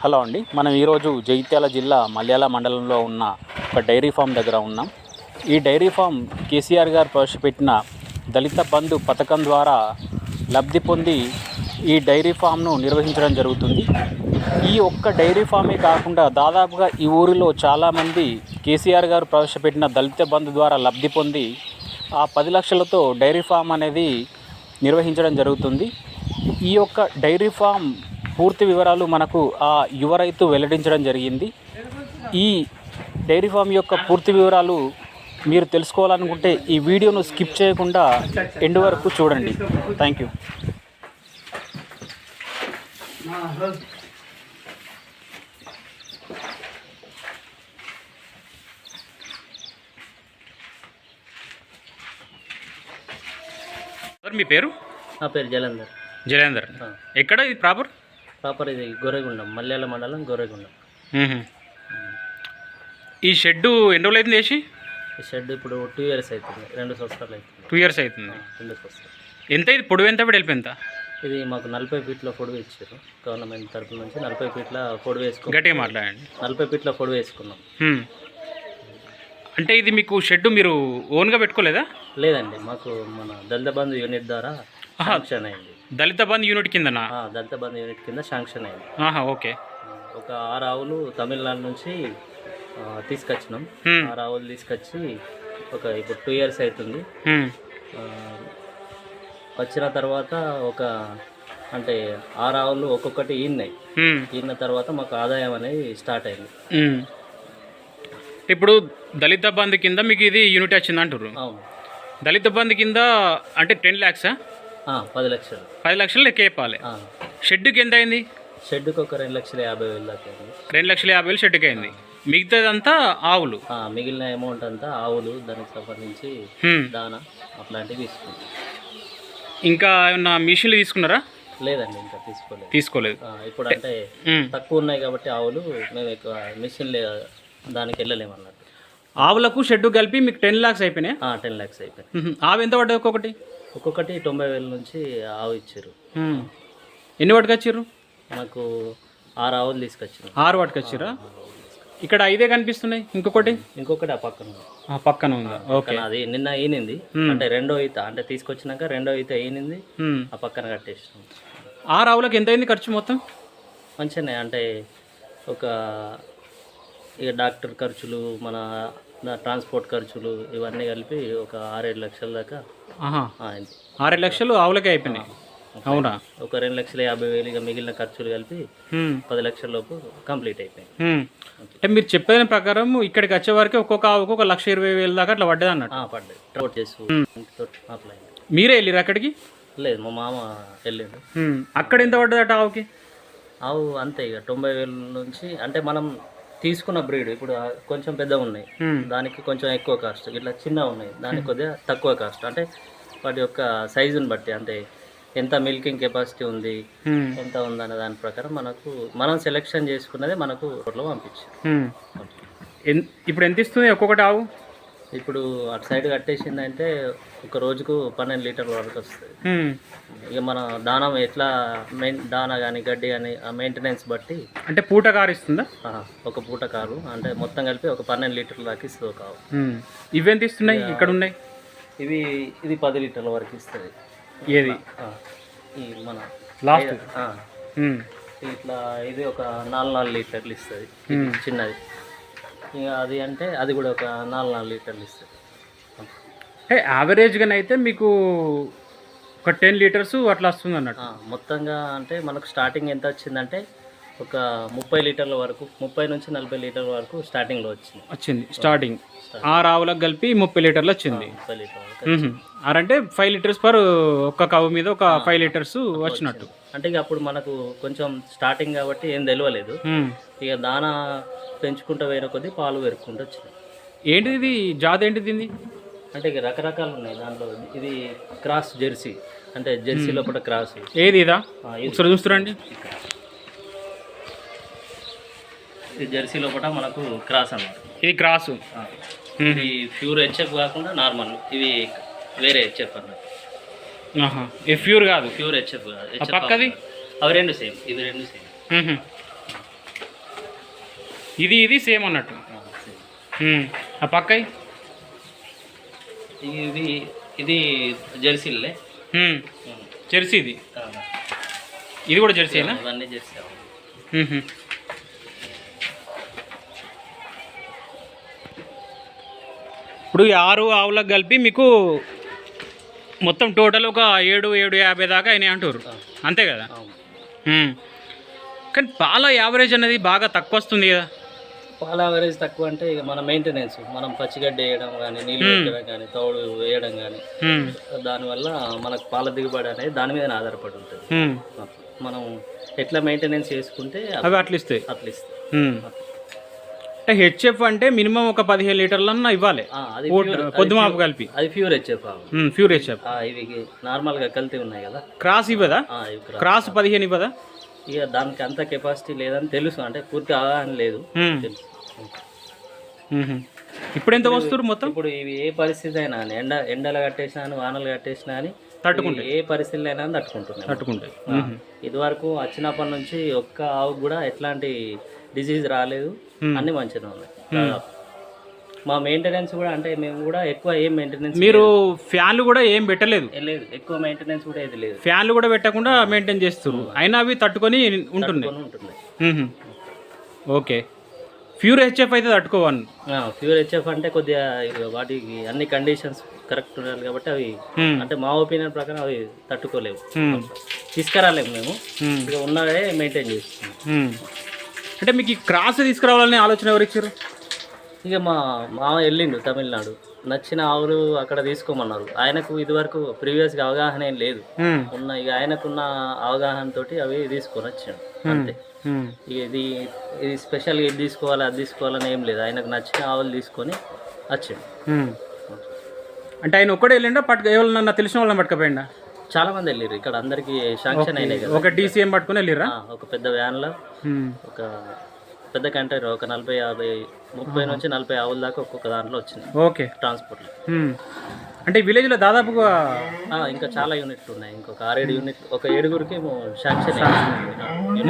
Hello అండి, మనం ఈరోజు జగిత్యాల జిల్లా మల్యాల మండలంలో ఉన్న ఒక డైరీ ఫామ్ దగ్గర ఉన్నాం. ఈ డైరీ ఫామ్ కేసీఆర్ గారు ప్రవేశపెట్టిన దళిత బంధు పథకం ద్వారా లబ్ధి పొంది ఈ డైరీ ఫామ్ను నిర్వహించడం జరుగుతుంది. ఈ ఒక్క డైరీ ఫామే కాకుండా దాదాపుగా ఈ ఊరిలో చాలామంది కేసీఆర్ గారు ప్రవేశపెట్టిన దళిత బంధు ద్వారా లబ్ధి పొంది ఆ 10 లక్షలతో డైరీ ఫామ్ అనేది నిర్వహించడం జరుగుతుంది. ఈ యొక్క డైరీ ఫామ్ పూర్తి వివరాలు మనకు ఆ యువ రైతు వెల్లడించడం జరిగింది. ఈ డైరీ ఫామ్ యొక్క పూర్తి వివరాలు మీరు తెలుసుకోవాలనుకుంటే ఈ వీడియోను స్కిప్ చేయకుండా ఎండ్ వరకు చూడండి. Thank you. సార్, మీ పేరు? నా పేరు జలంధర్. జలేందర్. ఎక్కడ ఇది ప్రాపర్? ఇది గొర్రెగుండం, మల్యాల మండలం గొర్రెగుండం. ఈ షెడ్డు ఎన్ని రోజులు అవుతుంది వేసి? ఈ షెడ్ ఇప్పుడు 2 years అవుతుంది, 2 సంవత్సరాలు అవుతుంది. 2 years అవుతుంది. 2 సంవత్సరాలు. ఎంత ఇది పొడవు, ఎంత వెడల్పు ఎంత? ఇది మాకు 40 ఫీట్ల పొడవు ఇచ్చారు గవర్నమెంట్ తరఫు నుంచి. 40 ఫీట్ల పొడవు వేసుకున్నాం. గట్టిగా మాట్లాడండి. 40 ఫీట్ల పొడవు వేసుకున్నాం. అంటే ఇది మీకు షెడ్ మీరు ఓన్గా పెట్టుకోలేదా? లేదండి, మాకు మన దళిత బంధు యూనిట్ ద్వారా శాంక్షన్ అయింది. దళిత బంధు యూనిట్ కిందనా? దళిత బంధు యూనిట్ కింద శాంక్షన్ అయింది. ఓకే. ఒక 6 ఆవులు తమిళనాడు నుంచి తీసుకొచ్చినాం. 6 ఆవులు తీసుకొచ్చి ఇప్పుడు 2 years అవుతుంది. వచ్చిన తర్వాత అంటే 6 ఆవులు ఒక్కొక్కటి ఈన తర్వాత మాకు ఆదాయం అనేది స్టార్ట్ అయింది. ఇప్పుడు దళిత బంధు కింద మీకు ఇది యూనిట్ వచ్చింది అంటారు. అవును. దళిత బంధు కింద అంటే 10 lakhs? 10 లక్షలు. 10 లక్షలు లెక్క చెప్పాలి. షెడ్డుకి ఎంత అయింది? షెడ్డుకి ఒక 2,50,000 దాకా అయింది. 2,50,000 షెడ్డుకి అయింది. మిగతాదంతా ఆవులు? మిగిలిన అమౌంట్ అంతా ఆవులు, దానికి సంబంధించి దానా అట్లాంటివి తీసుకుంటాం. ఇంకా ఏమన్నా మిషన్లు తీసుకున్నారా? లేదండి, ఇంకా తీసుకోలేదు. ఇప్పుడు అంటే తక్కువ ఉన్నాయి కాబట్టి ఆవులు మేము ఎక్కువ మిషన్లు దానికి వెళ్ళలేమన్నట్టు. ఆవులకు షెడ్ కలిపి మీకు 10 lakhs అయిపోయినాయి? 10 lakhs అయిపోయినాయి. ఆవు ఎంత పడ్డాయి ఒక్కొక్కటి? 90,000 నుంచి ఆవు ఇచ్చారు. ఎన్ని పట్టుకొచ్చారు? నాకు 6 ఆవులు తీసుకొచ్చారు. 6 పట్టుకొచ్చారా? ఇక్కడ 5 కనిపిస్తున్నాయి. ఇంకొకటి ఆ పక్కన ఉందా? ఓకే. అది నిన్న ఈనింది, అంటే 2వ ఈత, అంటే తీసుకొచ్చినాక 2వ ఈత ఈనింది, ఆ పక్కన కట్టేసినాం. 6 ఆవులకు ఎంత అయింది ఖర్చు మొత్తం? మంచిగానే, అంటే ఇక డాక్టర్ ఖర్చులు, మన ట్రాన్స్పోర్ట్ ఖర్చులు ఇవన్నీ కలిపి ఒక 6-7 లక్షల దాకా అయింది. 6 లక్షలు ఆవులకే అయిపోయినాయి. అవునా? ఒక 2,50,000 ఇక మిగిలిన ఖర్చులు కలిపి 10 లక్షల లోపు కంప్లీట్ అయిపోయింది. అంటే మీరు చెప్పిన ప్రకారం ఇక్కడికి వచ్చే వరకు ఒక్కొక్క ఆవుకు 1,20,000 దాకా అట్లా పడ్డది అన్నట్టు? పడ్డాయి. ట్రోట్ చేసి అట్లా. మీరే వెళ్ళిరు అక్కడికి? లేదు, మా మామ వెళ్ళాడు. అక్కడ ఎంత పడ్డదట ఆవుకి? ఆవు అంతే ఇక 90,000 నుంచి. అంటే మనం తీసుకున్న బ్రీడ్ ఇప్పుడు కొంచెం పెద్దగా ఉన్నాయి, దానికి కొంచెం ఎక్కువ కాస్ట్. ఇట్లా చిన్నగా ఉన్నాయి, దానికి కొద్దిగా తక్కువ కాస్ట్. అంటే వాటి యొక్క సైజుని బట్టి, అంటే ఎంత మిల్కింగ్ కెపాసిటీ ఉంది, ఎంత ఉందనే దాని ప్రకారం మనం సెలెక్షన్ చేసుకున్నది మనకు రోడ్లో పంపించారు. ఇప్పుడు ఎంత ఇస్తుంది ఒక్కొక్కటి ఆవు? ఇప్పుడు అటు సైడ్ కట్టేసిందంటే ఒక రోజుకు 12 లీటర్ల వరకు వస్తుంది. ఇక మన దానం ఎట్లా దానా కానీ గడ్డి కానీ ఆ మెయింటెనెన్స్ బట్టి. అంటే పూట కారు ఇస్తుందా? ఒక పూట కారు, అంటే మొత్తం కలిపి ఒక 12 లీటర్ల దాకా ఇస్తుంది ఒక ఆవు. ఇవి ఎంత ఇస్తున్నాయి ఇక్కడ ఉన్నాయి? ఇది 10 లీటర్ల వరకు ఇస్తుంది. ఏది ఈ మన లాస్ట్? ఇట్లా ఇది ఒక 4 లీటర్లు ఇస్తుంది చిన్నది. ఇక అది అంటే అది కూడా ఒక 4 లీటర్లు ఇస్తుంది. యావరేజ్గా అయితే మీకు ఒక 10 లీటర్స్ అట్లా వస్తుంది అన్నట్టు మొత్తంగా. అంటే మనకు స్టార్టింగ్ ఎంత వచ్చిందంటే ఒక 30 లీటర్ల వరకు, 30 నుంచి 40 లీటర్ల వరకు స్టార్టింగ్లో వచ్చింది. స్టార్టింగ్ 6 ఆవులకు కలిపి 30 లీటర్లు వచ్చింది. 30 లీటర్లు అంటే 5 లీటర్స్ పర్ ఒక్క కవ్వు మీద ఒక 5 లీటర్స్ వచ్చినట్టు. అంటే ఇక అప్పుడు మనకు కొంచెం స్టార్టింగ్ కాబట్టి ఏం తెలియలేదు. ఇక దానా పెంచుకుంటూ వేరే కొద్దీ పాలు పెరుక్కుంటూ వచ్చినాయి. ఏంటిది ఇది జాతి? ఏంటిది ఇది? అంటే ఇక రకరకాలు ఉన్నాయి దాంట్లో. ఇది క్రాస్ జెర్సీ, అంటే జెర్సీ లోపల క్రాస్. ఏది ఇదా? ఒకసారి చూస్తారండి. ఇది జెర్సీ లోపల మనకు క్రాస్ అన్నమాట. ఇది క్రాసు. ఇది ప్యూర్ హెచ్ఎఫ్ కాకుండా నార్మల్, ఇవి వేరే హెచ్ఎఫ్ అన్నట్టు. ఇది ప్యూర్ కాదు? ప్యూర్ హెచ్ఎఫ్ కాదు. పక్కది అవి రెండు సేమ్, ఇవి రెండు సేమ్. ఇది సేమ్ అన్నట్టు. ఆ పక్కై ఇది జెర్సీలే. జెర్సీ ఇది కూడా జెర్సీనా? ఇవన్నీ జెర్సీ. ఇప్పుడు ఈ 6 ఆవులకు కలిపి మీకు మొత్తం టోటల్ ఒక 7,50 దాకా అయినాయి అంటారు, అంతే కదా? కానీ పాల యావరేజ్ అనేది బాగా తక్కువ వస్తుంది కదా. పాల యావరేజ్ తక్కువ అంటే ఇక మన మెయింటెనెన్స్, మనం పచ్చిగడ్డి వేయడం కానీ, నీళ్ళు పెట్టడం కానీ, తౌడు వేయడం కానీ, దానివల్ల మనకు పాల దిగుబడి అనేది దాని మీద ఆధారపడి ఉంటుంది. మనం ఎట్లా మెయింటెనెన్స్ చేసుకుంటే అవి అట్లా ఇస్తాయి. ఇస్తాయి. హెచ్ఎఫ్ అంటే మినిమం ఒక 15 లీటర్లన్నా ఇవ్వాలి పొద్దుమాపు కలిపి. అది ప్యూర్ హెచ్ఎఫ్. Pure HF. ఇవి నార్మల్గా కల్తీ ఉన్నాయి కదా. క్రాస్ ఇవ్వదా? క్రాస్ 15 ఇవ్వదా? ఇక దానికి అంత కెపాసిటీ లేదని తెలుసు, అంటే పూర్తి అవగాహన లేదు, తెలుసు. ఇప్పుడు ఎంత వస్తుంది మొత్తం? ఇప్పుడు ఇవి ఏ పరిస్థితి అయినా ఎండలు కట్టేసినా అని, వానలు కట్టేసినా అని తట్టుకుంటాయి. ఏ పరిస్థితులు అయినా తట్టుకుంటాయి. ఇది వరకు వచ్చినప్పటి నుంచి ఒక్క ఆవుకు కూడా ఎట్లాంటి డిసీజ్ రాలేదు, అన్ని మంచిగా ఉన్నాయి. మా మెయింటెనెన్స్ కూడా అంటే మేము కూడా ఎక్కువ ఏం మెయింటెనెన్స్, మీరు ఫ్యాన్లు కూడా ఏం పెట్టలేదు? లేదు, ఎక్కువ మెయింటెనెన్స్ కూడా ఏది లేదు. ఫ్యాన్లు కూడా పెట్టకుండా మెయింటైన్ చేస్తారు, అయినా అవి తట్టుకొని ఉంటున్నాయి. ఓకే. ప్యూర్ హెచ్ఎఫ్ అయితే తట్టుకోవాలి. ప్యూర్ హెచ్ఎఫ్ అంటే కొద్దిగా వాటికి అన్ని కండిషన్స్ కరెక్ట్ ఉండాలి కాబట్టి అవి, అంటే మా ఒపీనియన్ ప్రకారం అవి తట్టుకోలేవు, తీసుకురాలేము మేము. ఇక ఉన్నవే మెయింటైన్ చేస్తున్నాం. అంటే మీకు ఈ క్రాస్ తీసుకురావాలనే ఆలోచన ఎవరు ఇచ్చారు? ఇక మా వెళ్ళిండు తమిళనాడు, నచ్చిన ఆవులు అక్కడ తీసుకోమన్నారు. ఆయనకు ఇదివరకు ప్రీవియస్గా అవగాహన ఏం లేదు, ఇక ఆయనకున్న అవగాహన తోటి అవి తీసుకొని వచ్చాడు అంతే. ఇది స్పెషల్గా ఇది తీసుకోవాలి అది తీసుకోవాలని ఏం లేదు, ఆయనకు నచ్చిన ఆవులు తీసుకొని వచ్చాడు. అంటే ఆయన ఒక్కడే వెళ్ళిండా ఎవరన్నా తెలిసిన వాళ్ళని పట్టుకపోయిండా? చాలా మంది వెళ్ళారు ఇక్కడ, అందరికి శాంక్షన్ అయినాయి కదా. ఒక డీసీఎం పట్టుకుని వెళ్ళిరా? ఒక పెద్ద వ్యాన్లో ఒక పెద్ద కంటైనర్ ఒక 30 నుంచి 40 ఆవుల దాకా ఒక్కొక్క దాంట్లో వచ్చింది. ఓకే. ట్రాన్స్పోర్ట్లో. అంటే విలేజ్లో దాదాపుగా ఇంకా చాలా యూనిట్లు ఉన్నాయి, ఇంకొక 6-7 యూనిట్లు, ఒక 7గురికి శాంక్షన్.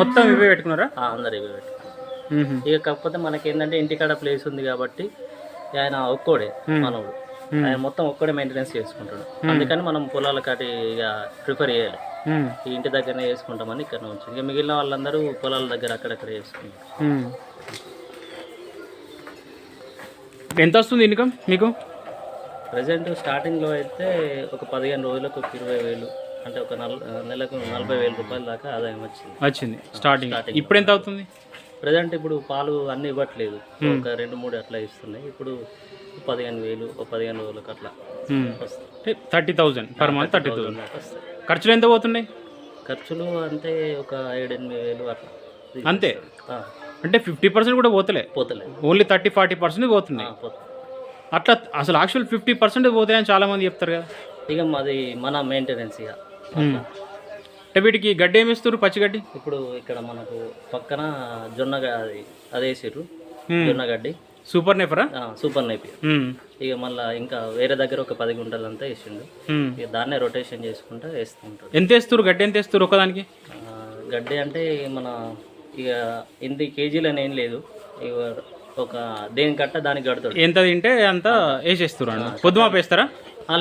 మొత్తం ఇవే పెట్టుకున్నారా? అందరు ఇవే పెట్టుకున్నారు. ఇక కాకపోతే మనకి ఏంటంటే ఇంటికాడ ప్లేస్ ఉంది కాబట్టి ఆయన ఒక్కోడే మనవుడు, ఆయన మొత్తం ఒక్కడే మెయింటెనెన్స్ చేసుకుంటాడు. అందుకని మనం పొలాల కాటి ఇక ప్రిఫర్ చేయాలి, ఈ ఇంటి దగ్గరనే చేసుకుంటామని ఇక్కడ నుంచి. ఇక మిగిలిన వాళ్ళందరూ పొలాల దగ్గర అక్కడక్కడ చేసుకుంటారు. ఎంత వస్తుంది ఇన్కమ్ మీకు? ప్రజెంట్ స్టార్టింగ్లో అయితే ఒక 15 రోజులకు 20,000, అంటే ఒక నెలకు 40,000 రూపాయల దాకా ఆదాయం వచ్చింది స్టార్టింగ్. ఇప్పుడు ఎంత అవుతుంది? ప్రజెంట్ ఇప్పుడు పాలు అన్నీ ఇవ్వట్లేదు, ఒక 2-3 అట్లా ఇస్తున్నాయి. ఇప్పుడు 15,000 ఒక 15 రోజులకు అట్లా వస్తాయి. 30,000 పర్ మంత్. 30,000 ఖర్చులు ఎంత పోతున్నాయి? ఖర్చులు అంటే ఒక 7-8 అట్లా అంతే. అంటే 50% కూడా పోతలే, ఓన్లీ 30-40% పోతున్నాయి. అట్లా అసలు యాక్చువల్ 50% పోతాయని చాలా మంది చెప్తారు కదా. ఇక మాది మన మెయింటెనెన్స్ ఇక. అంటే వీటికి గడ్డి ఏమి ఇస్తారు? పచ్చిగడ్డి. ఇప్పుడు ఇక్కడ మనకు పక్కన జొన్న అది వేసారు, జొన్న గడ్డి. సూపర్ నేపరా? Super Napier. ఇక మళ్ళీ ఇంకా వేరే దగ్గర ఒక 10 గుంటలు అంతా వేసిండు, ఇక దాన్నే రొటేషన్ చేసుకుంటా వేస్తూ ఉంటాడు. ఎంత వేస్తారు గడ్డి? ఎంత వేస్తారు ఒకదానికి? గడ్డి అంటే మన ఇక 8 కేజీలు అని ఏం లేదు, ఇక ఒక దేని కట్ట దానికి కడతాడు. ఎంత తింటే అంత వేసేస్తారు అన్న. పొద్దుమాపు వేస్తారా?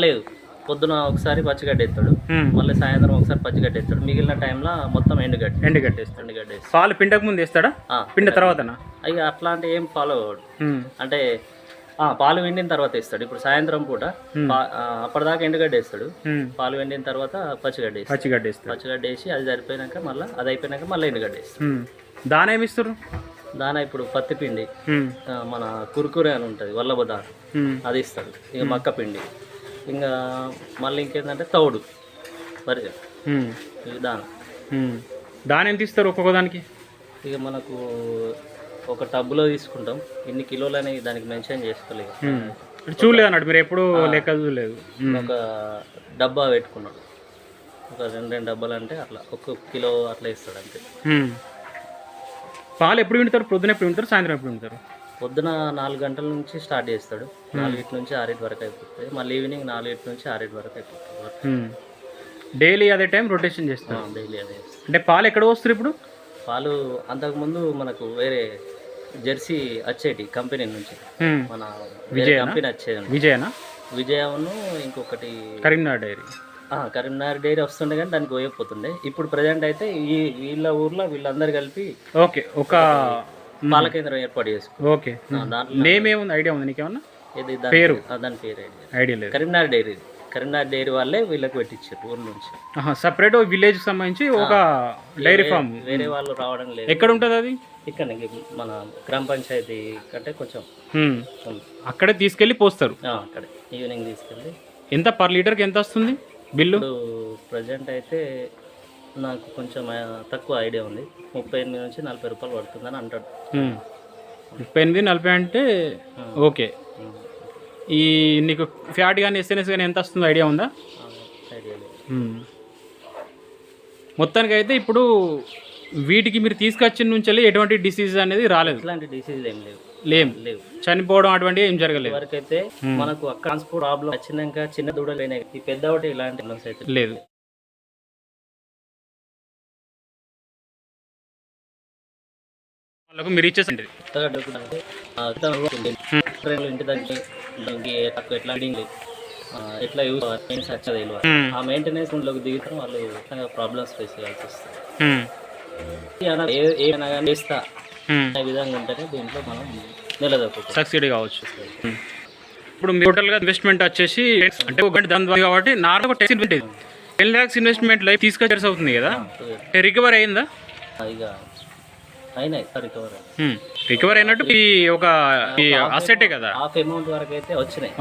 లేదు, పొద్దున ఒకసారి పచ్చిగడ్డి ఎత్తాడు, మళ్ళీ సాయంత్రం ఒకసారి పచ్చిగడ్డి ఎత్తాడు, మిగిలిన టైంలో మొత్తం ఎండుగడ్డి వేస్తాడు. పాలు పిండక ముందు వేస్తాడా? పిండ తర్వాతనా? ఇక అట్లాంటి ఏం ఫాలో అవ్వడు, అంటే పాలు వెండిన తర్వాత వేస్తాడు. ఇప్పుడు సాయంత్రం పూట అప్పటిదాకా ఎండుగడ్డి వేస్తాడు, పాలు వెండిన తర్వాత పచ్చిగడ్డి వేసి అది సరిపోయినాక మళ్ళీ అది అయిపోయినాక మళ్ళీ ఎండుగడ్డి వేస్తాడు. దాన ఏమి ఇస్తారు? దాన ఇప్పుడు పత్తి పిండి, మన కురుకురే అని ఉంటుంది వల్లభ దాన, అది ఇస్తాడు. ఇక మక్క పిండి, ఇంకా మళ్ళీ ఇంకేంటంటే తౌడు మరి దాని ఎంత ఇస్తారు ఒక్కొక్క దానికి? ఇక మనకు ఒక టబ్బులో తీసుకుంటాం, ఇన్ని కిలోలు అని దానికి మెన్షన్ చేసుకోలేదు, చూడలేదు అన్నట్టు మీరు ఎప్పుడు లెక్క చూడలేదు. ఒక డబ్బా పెట్టుకున్నాం, ఒక 2 డబ్బాలు అంటే అట్లా 1 కిలో అట్లా ఇస్తాడు అంతే. పాలు ఎప్పుడు వింటారు? పొద్దున ఎప్పుడు వింటారు, సాయంత్రం ఎప్పుడు వింటారు? పొద్దున 4 గంటల నుంచి స్టార్ట్ చేస్తాడు, 4 నుంచి 6 వరకు అయిపోతుంది, మళ్ళీ ఈవినింగ్ 4 నుంచి 6 వరకు అయిపోతుంది. డైలీ అదే టైం రొటేషన్ చేస్తాం. డైలీ అదే. అంటే పాలు ఎక్కడ వస్తారు ఇప్పుడు? పాలు అంతకుముందు మనకు వేరే జెర్సీ వచ్చేటి కంపెనీ నుంచి హ్మ్. మన విజయనా? కంపెనీ వచ్చేది విజయనా? విజయను ఇంకొకటి కరీంనగర్ డైరీ. కరీంనగర్ డైరీ వస్తుండే కానీ దానికి పోయకపోతుండే. ఇప్పుడు ప్రజెంట్ అయితే వీళ్ళ ఊర్లో వీళ్ళందరూ కలిపి ఓకే. ఒక పాల కేంద్రం ఏర్పాటు చేసుకున్నారు. ఓకే. దాంట్లో నేమ్ ఏముంది, ఐడియా ఉంది నీకేమన్నా? ఇది పేరు? దాని పేరు ఐడియా లేదు. కరీంనగర్ డైరీ వాళ్ళే వీళ్ళకి పెట్టించారు ఊరు నుంచి. సపరేట్ విలేజ్ సంబంధించి ఒక డైరీ ఫామ్. వేరే వాళ్ళు రావడం లేదు. ఎక్కడ ఉంటుంది అది? ఇక్కడ మన గ్రామ పంచాయతీ కంటే కొంచెం అక్కడే తీసుకెళ్ళి పోస్తారు. అక్కడే ఈవినింగ్ తీసుకెళ్ళి. ఎంత పర్ లీటర్కి ఎంత వస్తుంది బిల్లు? ఇప్పుడు ప్రజెంట్ అయితే నాకు కొంచెం తక్కువ ఐడియా ఉంది. 38 నుంచి 40 రూపాయలు పడుతుందని అంటాడు. 38-40 అంటే ఓకే. ఈ నీకు ఫ్యాట్ కానీ ఎస్ఎన్ఎస్ కానీ ఎంత వస్తుందో ఐడియా ఉందా? ఐడియా లేదు. మొత్తానికి అయితే ఇప్పుడు వీటికి మీరు తీసుకొచ్చిన నుంచి ఎటువంటి డిసీజ్ అనేది రాలేదు? ఇట్లాంటి డిసీజ్ ఏం లేవు. లేవు. చనిపోవడం అటువంటివి ఏం జరగలేదు వరకైతే. మనకు ట్రాన్స్పోర్ట్ ప్రాబ్లం వచ్చినాక చిన్న దూడలు అయినాయి, ఈ పెద్ద ఒకటి ఇలాంటి ప్రాబ్లమ్స్ అయితే లేదు. వాళ్ళకు మీరు ఇచ్చేసండి. ఇంటి దగ్గర ఎట్లా ఎట్లా యూజ్ వచ్చేది ఆ మెయింటెనెన్స్ లోకి దిగుతాం వాళ్ళు ప్రాబ్లమ్స్ ఫేస్ చేయాల్సి వస్తుంది. ఏమైనా కానీ చేస్తా అనే విధంగా ఉంటేనే దీంట్లో మనం నిలదొక్కుతాం, సక్సీడ్ కావచ్చు. ఇప్పుడు మీ టోటల్గా ఇన్వెస్ట్మెంట్ వచ్చేసి అంటే ఒకటి దాని ద్వారా కాబట్టి నార్మల్గా 10 lakhs ఇన్వెస్ట్మెంట్ లైఫ్ తీసుకొచ్చేసి అవుతుంది కదా, రికవర్ అయిందా? ఇక అయినాయి రికవర్ అయినట్టు ఈ ఒక అసెటే కదా, హాఫ్ అమౌంట్ వరకు అయితే వచ్చినాయి.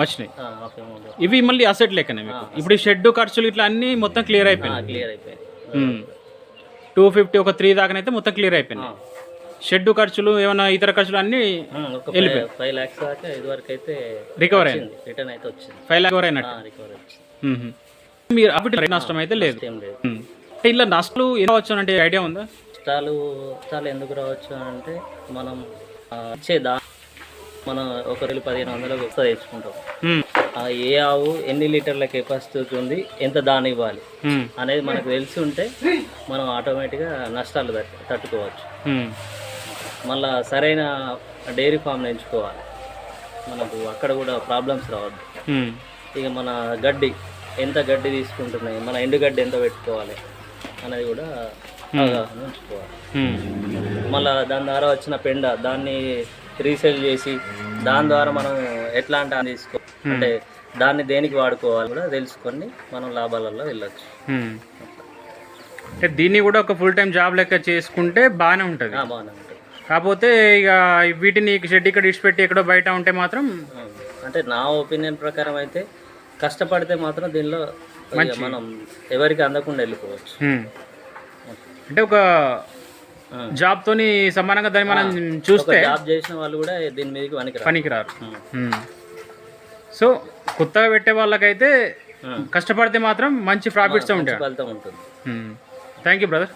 హాఫ్ అమౌంట్ ఇవి మళ్ళీ అసెట్ లెక్కనే మీకు. ఇప్పుడు షెడ్ ఖర్చులు ఇట్లా అన్ని మొత్తం క్లియర్ అయిపోయినాయి. 250 ఒక 3 దాకానైతే మొత్తం క్లియర్ అయిపోయినాయి. షెడ్ ఖర్చులు ఏమైనా ఇతర ఖర్చులు అన్ని 5 lakhs దాకా ఇది వరకు అయితే రికవర్ అయింది. రిటర్న్ అయితే వచ్చింది. 5 lakhs అయినట్టు రికవర్ వచ్చింది. మీరు అప్పుడు నష్టం అయితే లేదు. ఇలా నష్టాలు ఎలా వచ్చు అంటే ఐడియా ఉందా? నష్టాలు ఎందుకు రావచ్చు అంటే మనం ఇచ్చే మనం ఒక 1500 వస్తా తెచ్చుకుంటాం. ఏ ఆవు ఎన్ని లీటర్ల కెపాసిటీ ఉంది, ఎంత దాని ఇవ్వాలి అనేది మనకు తెలిసి ఉంటే మనం ఆటోమేటిక్గా నష్టాలు తట్టుకోవచ్చు. మళ్ళా సరైన డైరీ ఫామ్ని ఎంచుకోవాలి, మనకు అక్కడ కూడా ప్రాబ్లమ్స్ రావద్దు. ఇక మన ఎంత గడ్డి తీసుకుంటున్నాయి, మన ఎండుగడ్డి ఎంత పెట్టుకోవాలి అనేది కూడా ఉంచుకోవాలి. మళ్ళీ దాని ద్వారా వచ్చిన పెండ దాన్ని రీసేల్ చేసి దాని ద్వారా మనం ఎట్లాంటి అంటే దాన్ని దేనికి వాడుకోవాలి కూడా తెలుసుకొని మనం లాభాలలో వెళ్ళొచ్చు. దీన్ని కూడా ఒక ఫుల్ టైం జాబ్ లెక్క చేసుకుంటే బాగానే ఉంటుంది. బాగానే ఉంటుంది. కాకపోతే ఇక వీటిని షెడ్ ఇక్కడ ఇచ్చిపెట్టి ఎక్కడో బయట ఉంటే మాత్రం, అంటే నా ఒపీనియన్ ప్రకారం అయితే కష్టపడితే మాత్రం దీనిలో మనం ఎవరికి అందకుండా వెళ్ళిపోవచ్చు. అంటే ఒక జాబ్ తోని సమానంగా దాన్ని మనం చూస్తే జాబ్ చేసిన వాళ్ళు కూడా దీని మీదకి పనికిరారు. సో కొత్తగా పెట్టే వాళ్ళకైతే కష్టపడితే మాత్రం మంచి ప్రాఫిట్స్ ఉంటాయి. ఫలితం ఉంటుంది. Thank you brother.